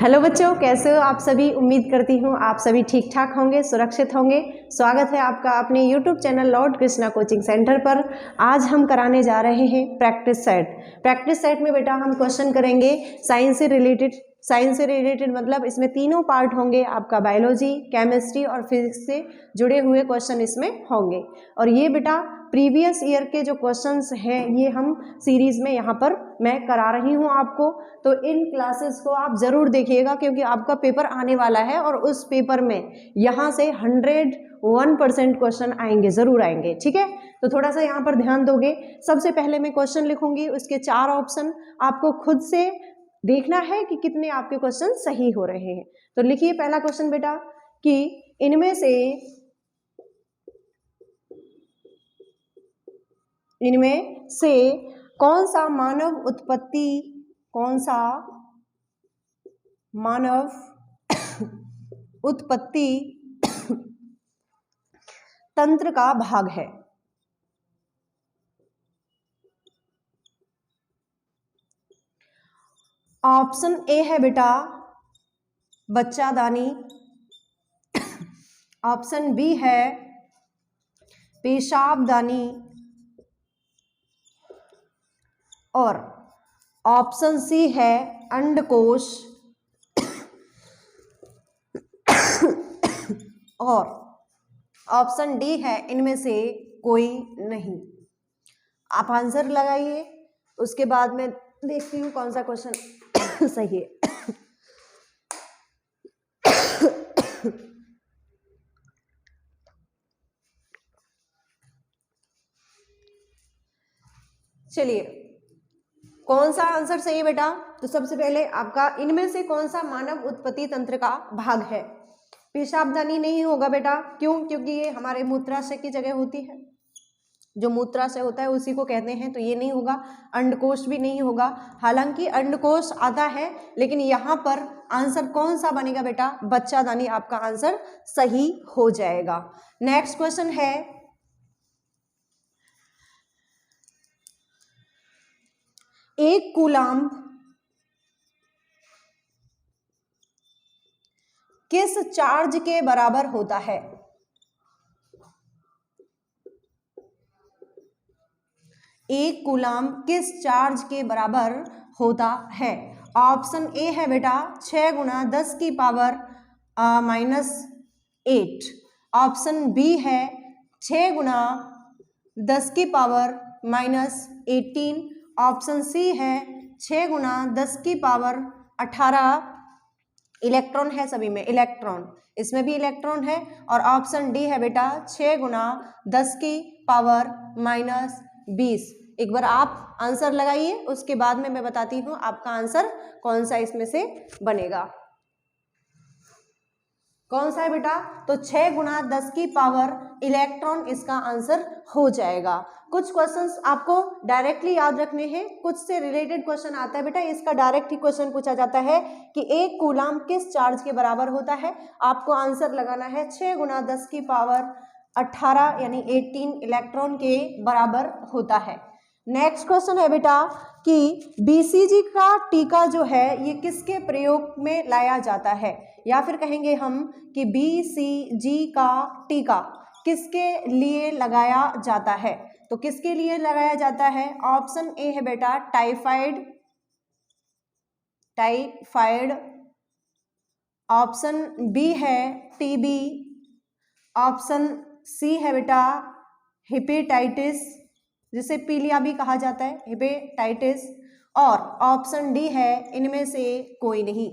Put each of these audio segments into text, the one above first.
Hello बच्चों, कैसे हो आप सभी। उम्मीद करती हूँ आप सभी ठीक ठाक होंगे, सुरक्षित होंगे। स्वागत है आपका अपने YouTube channel Lord Krishna coaching centre पर। आज हम कराने जा रहे हैं प्रैक्टिस सेट। प्रैक्टिस सेट में बेटा हम क्वेश्चन करेंगे साइंस से रिलेटेड मतलब इसमें तीनों पार्ट होंगे। आपका बायोलॉजी, केमिस्ट्री और फिजिक्स से जुड़े हुए क्वेश्चन इसमें होंगे। और ये बेटा प्रीवियस ईयर के जो क्वेश्चंस हैं ये हम सीरीज में यहाँ पर मैं करा रही हूँ आपको। तो इन क्लासेस को आप ज़रूर देखिएगा क्योंकि आपका पेपर आने वाला है और उस पेपर में यहाँ से 101% क्वेश्चन आएंगे, ज़रूर आएंगे। ठीक है, तो थोड़ा सा यहाँ पर ध्यान दोगे। सबसे पहले मैं क्वेश्चन लिखूंगी, उसके 4 ऑप्शन आपको खुद से देखना है कि कितने आपके क्वेश्चन सही हो रहे हैं। तो लिखिए पहला क्वेश्चन बेटा कि इनमें से कौन सा मानव उत्पत्ति तंत्र का भाग है। ऑप्शन ए है बेटा बच्चादानी, ऑप्शन बी है पेशाबदानी और ऑप्शन सी है अंडकोश और ऑप्शन डी है इनमें से कोई नहीं। आप आंसर लगाइए, उसके बाद मैं देखती हूँ कौन सा क्वेश्चन सही है। चलिए, कौन सा आंसर सही है बेटा। तो सबसे पहले आपका इनमें से कौन सा मानव उत्पत्ति तंत्र का भाग है। पेशाबदानी नहीं होगा बेटा, क्यों? क्योंकि ये हमारे मूत्राशय की जगह होती है, जो मूत्राशय होता है उसी को कहते हैं, तो ये नहीं होगा। अंडकोश भी नहीं होगा, हालांकि अंडकोश आता है, लेकिन यहाँ पर आंसर कौन सा बनेगा बेटा, बच्चादानी आपका आंसर सही हो जाएगा। नेक्स्ट क्वेश्चन है, एक कूलाम्ब किस चार्ज के बराबर होता है। एक कूलाम्ब किस चार्ज के बराबर होता है। ऑप्शन ए है बेटा 6 गुणा 10 की पावर -8, ऑप्शन बी है 6 गुणा 10 की पावर -18, ऑप्शन सी है 6 गुणा 10 की पावर 18। इलेक्ट्रॉन है सभी में, इलेक्ट्रॉन, इसमें भी इलेक्ट्रॉन है। और ऑप्शन डी है बेटा 6 गुणा 10 की पावर -20। एक बार आप आंसर लगाइए, उसके बाद में मैं बताती हूँ आपका आंसर कौन सा इसमें से बनेगा। कौन सा है बेटा, तो 6 गुणा 10 की पावर इलेक्ट्रॉन इसका आंसर हो जाएगा। कुछ क्वेश्चंस आपको डायरेक्टली याद रखने हैं, कुछ से रिलेटेड क्वेश्चन आता है बेटा, इसका डायरेक्ट ही क्वेश्चन पूछा जाता है कि एक कूलाम्ब किस चार्ज के बराबर होता है। आपको आंसर लगाना है 6 गुणा 10 की पावर 18 यानी 18 इलेक्ट्रॉन के बराबर होता है। नेक्स्ट क्वेश्चन है बेटा कि बीसीजी का टीका जो है ये किसके प्रयोग में लाया जाता है, या फिर कहेंगे हम कि बीसीजी का टीका किसके लिए लगाया जाता है। तो किसके लिए लगाया जाता है। ऑप्शन ए है बेटा टाइफाइड, ऑप्शन बी है टीबी, ऑप्शन सी है बेटा हेपेटाइटिस, जिसे पीलिया भी कहा जाता है, हेपेटाइटिस, और ऑप्शन डी है इनमें से कोई नहीं।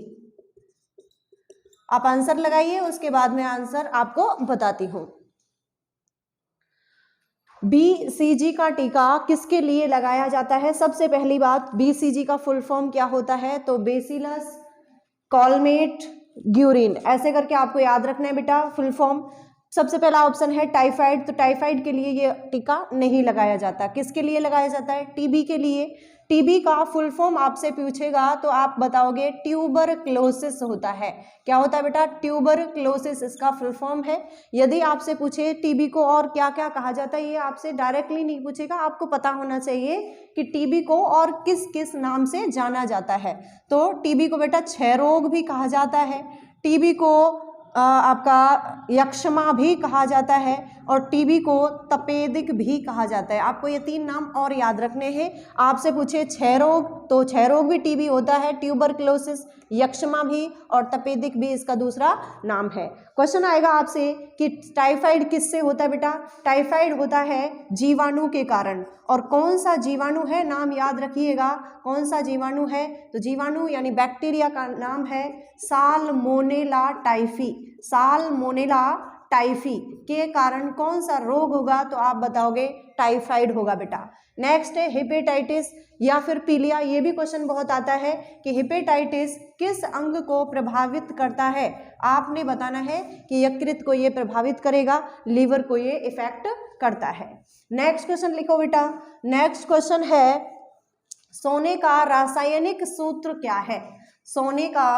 आप आंसर लगाइए, उसके बाद में आंसर आपको बताती हूं। बीसीजी का टीका किसके लिए लगाया जाता है। सबसे पहली बात, बीसीजी का फुल फॉर्म क्या होता है, तो बेसिलस कॉलमेट ग्यूरिन, ऐसे करके आपको याद रखना है बेटा फुल फॉर्म। सबसे पहला ऑप्शन है टाइफाइड, तो टाइफाइड के लिए ये टीका नहीं लगाया जाता। किसके लिए लगाया जाता है? टीबी के लिए। टीबी का फुल फॉर्म आपसे पूछेगा तो आप बताओगे ट्यूबरक्लोसिस होता है। क्या होता है बेटा? ट्यूबरक्लोसिस इसका फुल फॉर्म है। यदि आपसे पूछे टीबी को और क्या क्या कहा जाता है, ये आपसे डायरेक्टली नहीं पूछेगा, आपको पता होना चाहिए कि टीबी को और किस किस नाम से जाना जाता है। तो टीबी को बेटा क्षय रोग भी कहा जाता है, टीबी को आपका यक्ष्मा भी कहा जाता है, और टीबी को तपेदिक भी कहा जाता है। आपको ये 3 नाम और याद रखने हैं। आपसे पूछे क्षय रोग, तो क्षय रोग भी टीबी होता है, ट्यूबरक्लोसिस, यक्ष्मा भी, और तपेदिक भी इसका दूसरा नाम है। क्वेश्चन आएगा आपसे कि टाइफाइड किससे होता है बेटा? टाइफाइड होता है जीवाणु के कारण। और कौन सा जीवाणु है, नाम याद रखिएगा, कौन सा जीवाणु है? तो जीवाणु यानी बैक्टीरिया का नाम है साल्मोनेला टाइफी। साल्मोनेला टाइफी के कारण कौन सा रोग होगा? तो आप बताओगे टाइफाइड होगा बेटा। नेक्स्ट है हेपेटाइटिस या फिर पीलिया। ये भी क्वेश्चन बहुत आता है कि हेपेटाइटिस किस अंग को प्रभावित करता है? आपने बताना है कि यकृत को ये प्रभावित करेगा, लीवर को ये इफेक्ट करता है। नेक्स्ट क्वेश्चन लिखो बेटा। नेक्स्ट क्वेश्चन है सोने का रासायनिक सूत्र क्या है? सोने का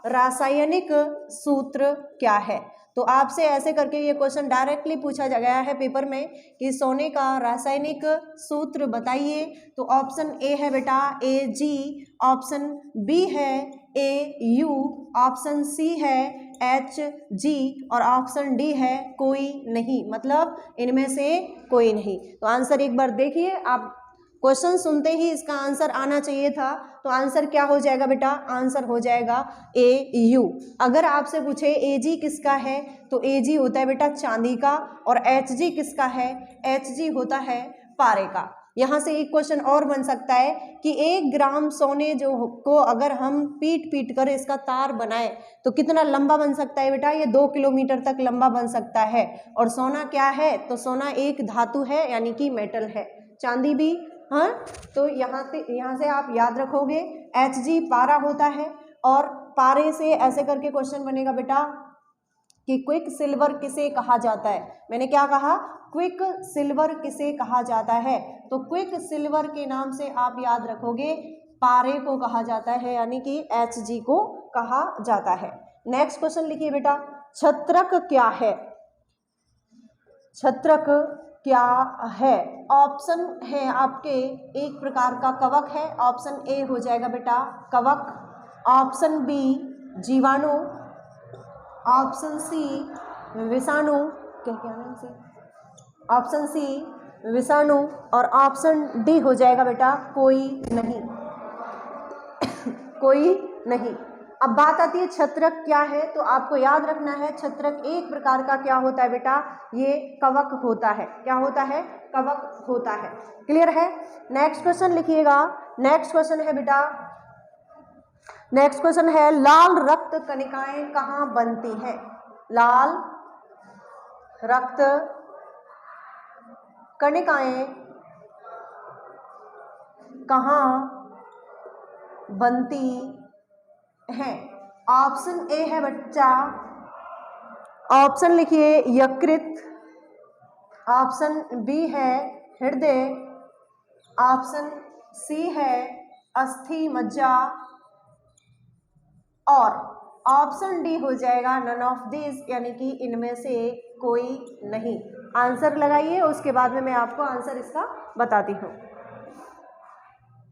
रासायनिक सूत्र क्या है? तो आपसे ऐसे करके ये क्वेश्चन डायरेक्टली पूछा गया है पेपर में कि सोने का रासायनिक सूत्र बताइए। तो ऑप्शन ए है बेटा Ag, ऑप्शन बी है Au, ऑप्शन सी है Hg और ऑप्शन डी है कोई नहीं, मतलब इनमें से कोई नहीं। तो आंसर एक बार देखिए आप, क्वेश्चन सुनते ही इसका आंसर आना चाहिए था। तो आंसर क्या हो जाएगा बेटा? आंसर हो जाएगा Au। अगर आपसे पूछे Ag किसका है, तो Ag होता है बेटा चांदी का, और Hg किसका है? Hg होता है पारे का। यहाँ से एक क्वेश्चन और बन सकता है कि 1 ग्राम सोने को अगर हम पीट पीट कर इसका तार बनाए तो कितना लंबा बन सकता है बेटा? ये 2 किलोमीटर तक लंबा बन सकता है। और सोना क्या है? तो सोना एक धातु है, यानी कि मेटल है। चांदी भी, हाँ, तो यहाँ से आप याद रखोगे Hg पारा होता है। और पारे से ऐसे करके क्वेश्चन बनेगा बेटा कि क्विक सिल्वर किसे कहा जाता है? मैंने क्या कहा? क्विक सिल्वर किसे कहा जाता है? तो क्विक सिल्वर के नाम से आप याद रखोगे पारे को कहा जाता है, यानी कि Hg को कहा जाता है। नेक्स्ट क्वेश्चन लिखिए बेटा, छत्रक क्या है? छत्रक क्या है? ऑप्शन है आपके एक प्रकार का कवक है। ऑप्शन ए हो जाएगा बेटा कवक, ऑप्शन बी जीवाणु, ऑप्शन सी विषाणु, क्या नाम से, ऑप्शन सी विषाणु, और ऑप्शन डी हो जाएगा बेटा कोई नहीं। कोई नहीं। अब बात आती है छत्रक क्या है, तो आपको याद रखना है छत्रक एक प्रकार का क्या होता है बेटा? ये कवक होता है। क्या होता है? कवक होता है। क्लियर है? नेक्स्ट क्वेश्चन लिखिएगा। नेक्स्ट क्वेश्चन है बेटा, नेक्स्ट क्वेश्चन है लाल रक्त कणिकाएं कहाँ बनती हैं? लाल रक्त कणिकाएं कहाँ बनती हैं? ऑप्शन ए है बच्चा, ऑप्शन लिखिए यकृत, ऑप्शन बी है हृदय, ऑप्शन सी है अस्थि मज्जा, और ऑप्शन डी हो जाएगा नन ऑफ दिस, यानी कि इनमें से कोई नहीं। आंसर लगाइए, उसके बाद में मैं आपको आंसर इसका बताती हूँ।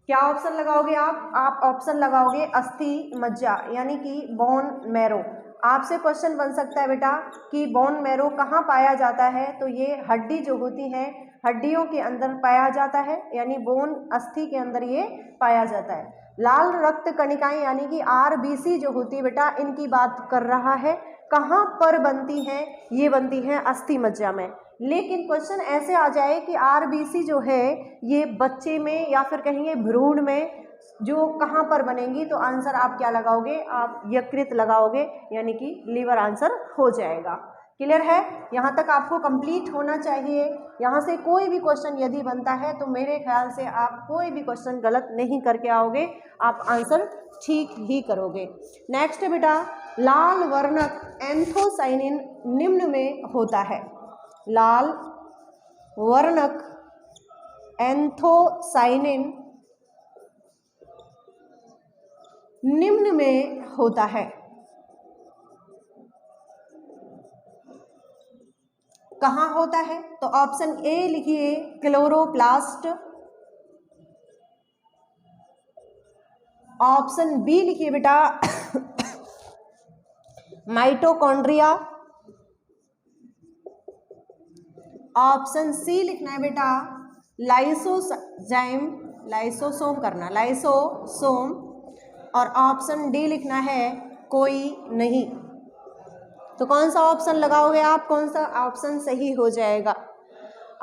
क्या ऑप्शन लगाओगे आप ऑप्शन लगाओगे अस्थि मज्जा, यानी कि बोन मैरो। आपसे क्वेश्चन बन सकता है बेटा कि बोन मैरो कहाँ पाया जाता है? तो ये हड्डी जो होती है, हड्डियों के अंदर पाया जाता है, यानी बोन अस्थि के अंदर ये पाया जाता है। लाल रक्त कणिकाएं यानी कि RBC जो होती है बेटा, इनकी बात कर रहा है। कहाँ पर बनती हैं? ये बनती हैं अस्थि मज्जा में। लेकिन क्वेश्चन ऐसे आ जाए कि RBC जो है ये बच्चे में या फिर कहेंगे भ्रूण में जो कहाँ पर बनेंगी, तो आंसर आप क्या लगाओगे? आप यकृत लगाओगे, यानी कि लीवर आंसर हो जाएगा। क्लियर है? यहाँ तक आपको कंप्लीट होना चाहिए। यहाँ से कोई भी क्वेश्चन यदि बनता है तो मेरे ख्याल से आप कोई भी क्वेश्चन गलत नहीं करके आओगे, आप आंसर ठीक ही करोगे। नेक्स्ट बेटा लाल वर्णक एंथोसाइनिन निम्न में होता है। लाल वर्णक एंथोसाइनिन निम्न में होता है। कहाँ होता है? तो ऑप्शन ए लिखिए क्लोरोप्लास्ट, ऑप्शन बी लिखिए बेटा माइटोकॉन्ड्रिया, ऑप्शन सी लिखना है बेटा लाइसोजाइम, लाइसोसोम करना, लाइसोसोम, और ऑप्शन डी लिखना है कोई नहीं। तो कौन सा ऑप्शन लगाओगे आप? कौन सा ऑप्शन सही हो जाएगा?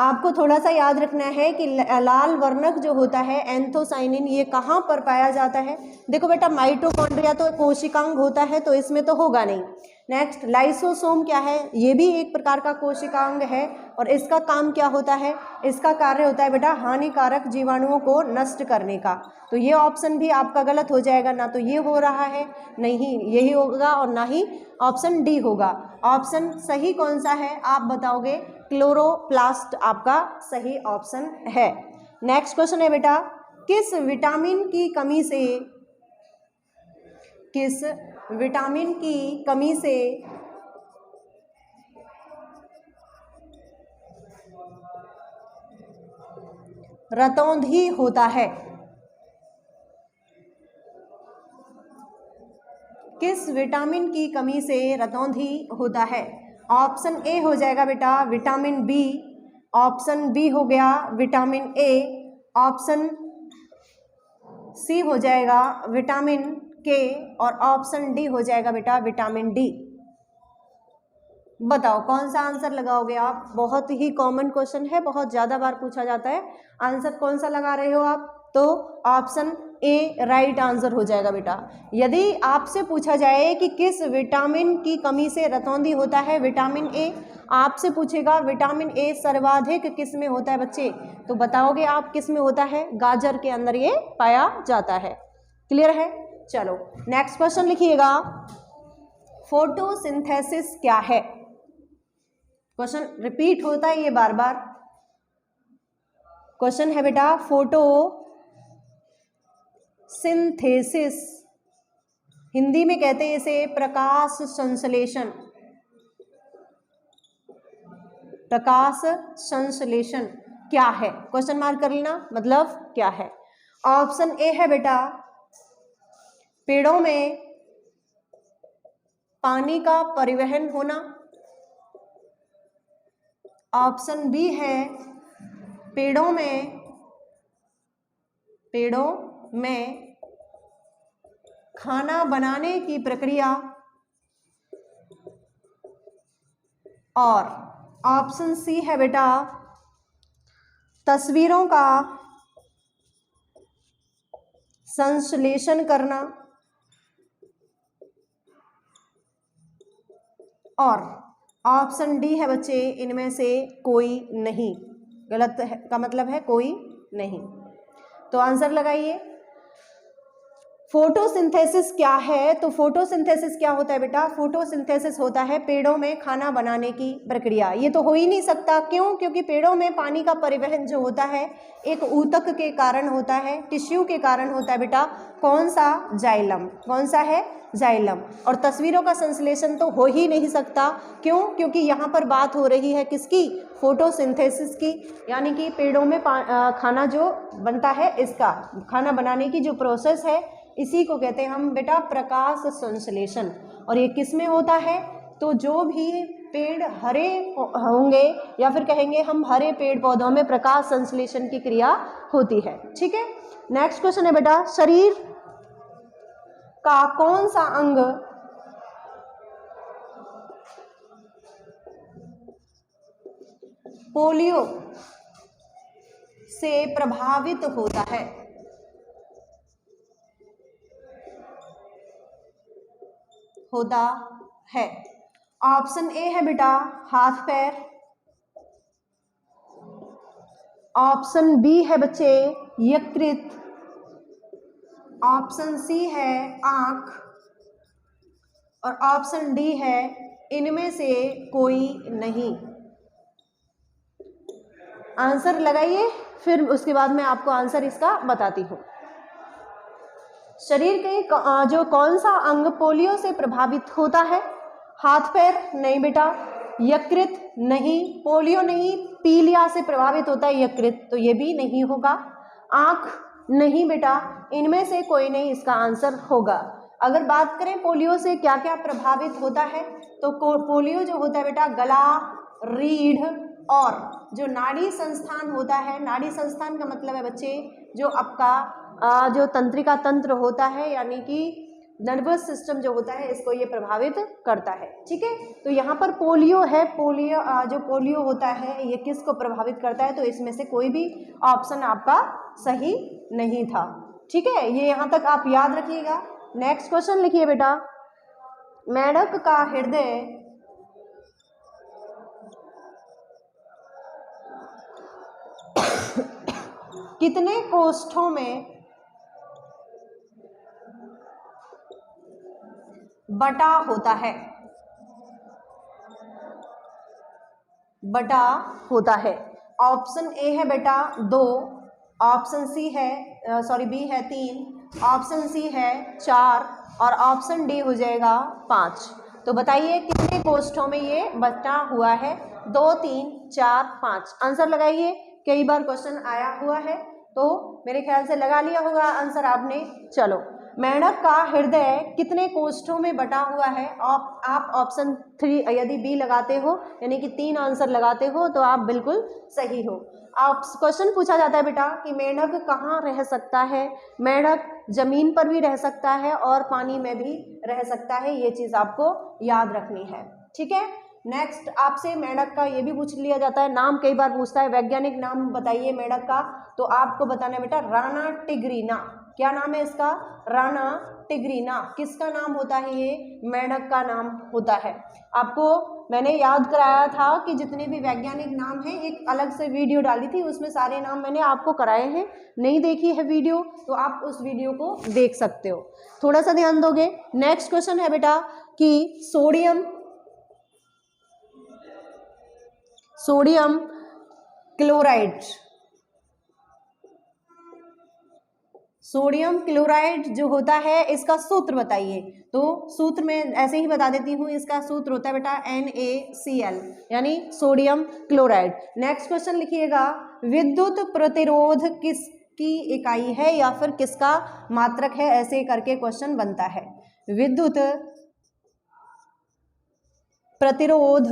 आपको थोड़ा सा याद रखना है कि लाल वर्णक जो होता है एंथोसाइनिन, ये कहाँ पर पाया जाता है? देखो बेटा माइटोकॉन्ड्रिया तो कोशिकांग होता है, तो इसमें तो होगा नहीं। नेक्स्ट लाइसोसोम क्या है? ये भी एक प्रकार का कोशिकांग है, और इसका काम क्या होता है? इसका कार्य होता है बेटा हानिकारक जीवाणुओं को नष्ट करने का। तो ये ऑप्शन भी आपका गलत हो जाएगा, ना तो ये हो रहा है, नहीं यही होगा, और ना ही ऑप्शन डी होगा। ऑप्शन सही कौन सा है आप बताओगे? क्लोरोप्लास्ट आपका सही ऑप्शन है। नेक्स्ट क्वेश्चन है बेटा, किस विटामिन की कमी से, किस विटामिन की कमी से रतौंधी होता है? किस विटामिन की कमी से रतौंधी होता है? ऑप्शन ए हो जाएगा बेटा विटामिन बी, ऑप्शन बी हो गया विटामिन ए, ऑप्शन सी हो जाएगा विटामिन के, और ऑप्शन डी हो जाएगा बेटा विटामिन डी। बताओ कौन सा आंसर लगाओगे आप? बहुत ही कॉमन क्वेश्चन है, बहुत ज़्यादा बार पूछा जाता है। आंसर कौन सा लगा रहे हो आप? तो ऑप्शन ए राइट आंसर हो जाएगा बेटा। यदि आपसे पूछा जाए कि किस विटामिन की कमी से रतौंधी होता है, विटामिन ए, आपसे पूछेगा विटामिन ए सर्वाधिक किस में होता है बच्चे, तो बताओगे आप किस में होता है? गाजर के अंदर ये पाया जाता है। क्लियर है? चलो नेक्स्ट क्वेश्चन लिखिएगा, फोटोसिंथेसिस क्या है? क्वेश्चन रिपीट होता है ये बार बार। क्वेश्चन है बेटा फोटोसिंथेसिस, हिंदी में कहते हैं इसे प्रकाश संश्लेषण, प्रकाश संश्लेषण क्या है? क्वेश्चन मार्क कर लेना, मतलब क्या है। ऑप्शन ए है बेटा पेड़ों में पानी का परिवहन होना, ऑप्शन बी है पेड़ों में खाना बनाने की प्रक्रिया, और ऑप्शन सी है बेटा तस्वीरों का संश्लेषण करना, और ऑप्शन डी है बच्चे इनमें से कोई नहीं। गलत है का मतलब है कोई नहीं। तो आंसर लगाइए। फोटोसिंथेसिस क्या है? तो फोटोसिंथेसिस क्या होता है बेटा? फोटोसिंथेसिस होता है पेड़ों में खाना बनाने की प्रक्रिया। ये तो हो ही नहीं सकता, क्यों? क्योंकि पेड़ों में पानी का परिवहन जो होता है एक ऊतक के कारण होता है, टिश्यू के कारण होता है बेटा। कौन सा? जाइलम। कौन सा है? जाइलम। और तस्वीरों का संश्लेषण तो हो ही नहीं सकता, क्यों? क्योंकि यहाँ पर बात हो रही है किसकी? फोटोसिंथेसिस की, यानी कि पेड़ों में खाना जो बनता है, इसका खाना बनाने की जो प्रोसेस है, इसी को कहते हैं हम बेटा प्रकाश संश्लेषण। और ये किस में होता है? तो जो भी पेड़ हरे होंगे, या फिर कहेंगे हम हरे पेड़ पौधों में प्रकाश संश्लेषण की क्रिया होती है। ठीक है, नेक्स्ट क्वेश्चन है बेटा, शरीर का कौन सा अंग पोलियो से प्रभावित होता है? ऑप्शन ए है बेटा हाथ पैर, ऑप्शन बी है बच्चे यकृत, ऑप्शन सी है आंख, और ऑप्शन डी है इनमें से कोई नहीं। आंसर लगाइए, फिर उसके बाद मैं आपको आंसर इसका बताती हूँ। शरीर के जो कौन सा अंग पोलियो से प्रभावित होता है? हाथ पैर? नहीं बेटा। यकृत? नहीं, पोलियो नहीं, पीलिया से प्रभावित होता है यकृत, तो ये भी नहीं होगा। आंख? नहीं बेटा, इनमें से कोई नहीं इसका आंसर होगा। अगर बात करें पोलियो से क्या क्या प्रभावित होता है, तो पोलियो जो होता है बेटा गला, रीढ़ और जो नाड़ी संस्थान होता है, नाड़ी संस्थान का मतलब है बच्चे जो आपका जो तंत्रिका तंत्र होता है, यानी कि नर्वस सिस्टम जो होता है, इसको ये प्रभावित करता है। ठीक है, तो यहाँ पर पोलियो है, पोलियो जो पोलियो होता है ये किसको प्रभावित करता है, तो इसमें से कोई भी ऑप्शन आपका सही नहीं था। ठीक है, ये यहाँ तक आप याद रखिएगा। नेक्स्ट क्वेश्चन लिखिए बेटा, मेंढक का हृदय कितने कोष्ठों में बटा होता है? बटा होता है। ऑप्शन ए है बेटा 2, ऑप्शन सी है बी है 3, ऑप्शन सी है 4 और ऑप्शन डी हो जाएगा 5। तो बताइए कितने कोष्ठों में ये बटा हुआ है? 2, 3, 4, 5। आंसर लगाइए। कई बार क्वेश्चन आया हुआ है, तो मेरे ख्याल से लगा लिया होगा आंसर आपने। चलो, मेंढक का हृदय कितने कोष्ठों में बटा हुआ है? आप ऑप्शन 3 यदि बी लगाते हो, यानी कि 3 आंसर लगाते हो, तो आप बिल्कुल सही हो। आप क्वेश्चन पूछा जाता है बेटा कि मेंढक कहाँ रह सकता है? मेंढक जमीन पर भी रह सकता है और पानी में भी रह सकता है, ये चीज़ आपको याद रखनी है। ठीक है, नेक्स्ट आपसे मेंढक का ये भी पूछ लिया जाता है, नाम कई बार पूछता है, वैज्ञानिक नाम बताइए मेंढक का, तो आपको बताना है बेटा राना टिग्रीना। क्या नाम है इसका? राना टिग्रीना। किसका नाम होता है? ये मेंढक का नाम होता है। आपको मैंने याद कराया था कि जितने भी वैज्ञानिक नाम हैं, एक अलग से वीडियो डाली थी, उसमें सारे नाम मैंने आपको कराए हैं। नहीं देखी है वीडियो तो आप उस वीडियो को देख सकते हो, थोड़ा सा ध्यान दोगे। नेक्स्ट क्वेश्चन है बेटा कि सोडियम क्लोराइड, सोडियम क्लोराइड जो होता है इसका सूत्र बताइए। तो सूत्र में ऐसे ही बता देती हूँ, इसका सूत्र होता है बेटा NaCl, यानी सोडियम क्लोराइड। नेक्स्ट क्वेश्चन लिखिएगा, विद्युत प्रतिरोध किसकी इकाई है या फिर किसका मात्रक है? ऐसे करके क्वेश्चन बनता है। विद्युत प्रतिरोध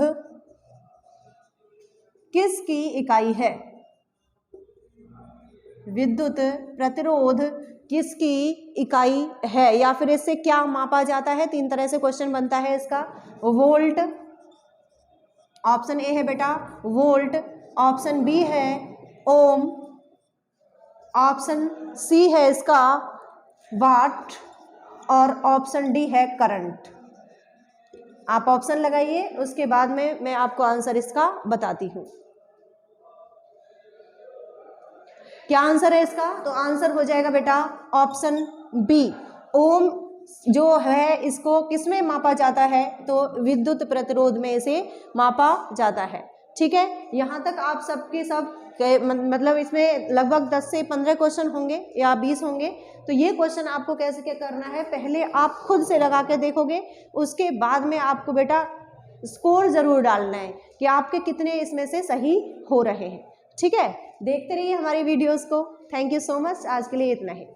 किसकी इकाई है? विद्युत प्रतिरोध किसकी इकाई है या फिर इससे क्या मापा जाता है? 3 तरह से क्वेश्चन बनता है इसका। वोल्ट, ऑप्शन ए है बेटा वोल्ट, ऑप्शन बी है ओम, ऑप्शन सी है इसका वाट और ऑप्शन डी है करंट। आप ऑप्शन लगाइए, उसके बाद में मैं आपको आंसर इसका बताती हूँ। क्या आंसर है इसका? तो आंसर हो जाएगा बेटा ऑप्शन बी, ओम जो है इसको किसमें मापा जाता है? तो विद्युत प्रतिरोध में इसे मापा जाता है। ठीक है, यहाँ तक आप सबके सब मतलब इसमें लगभग 10 से 15 क्वेश्चन होंगे या 20 होंगे। तो ये क्वेश्चन आपको कैसे क्या करना है, पहले आप खुद से लगा के देखोगे, उसके बाद में आपको बेटा स्कोर जरूर डालना है कि आपके कितने इसमें से सही हो रहे हैं। ठीक है, देखते रहिए हमारी वीडियोस को। थैंक यू सो मच, आज के लिए इतना ही।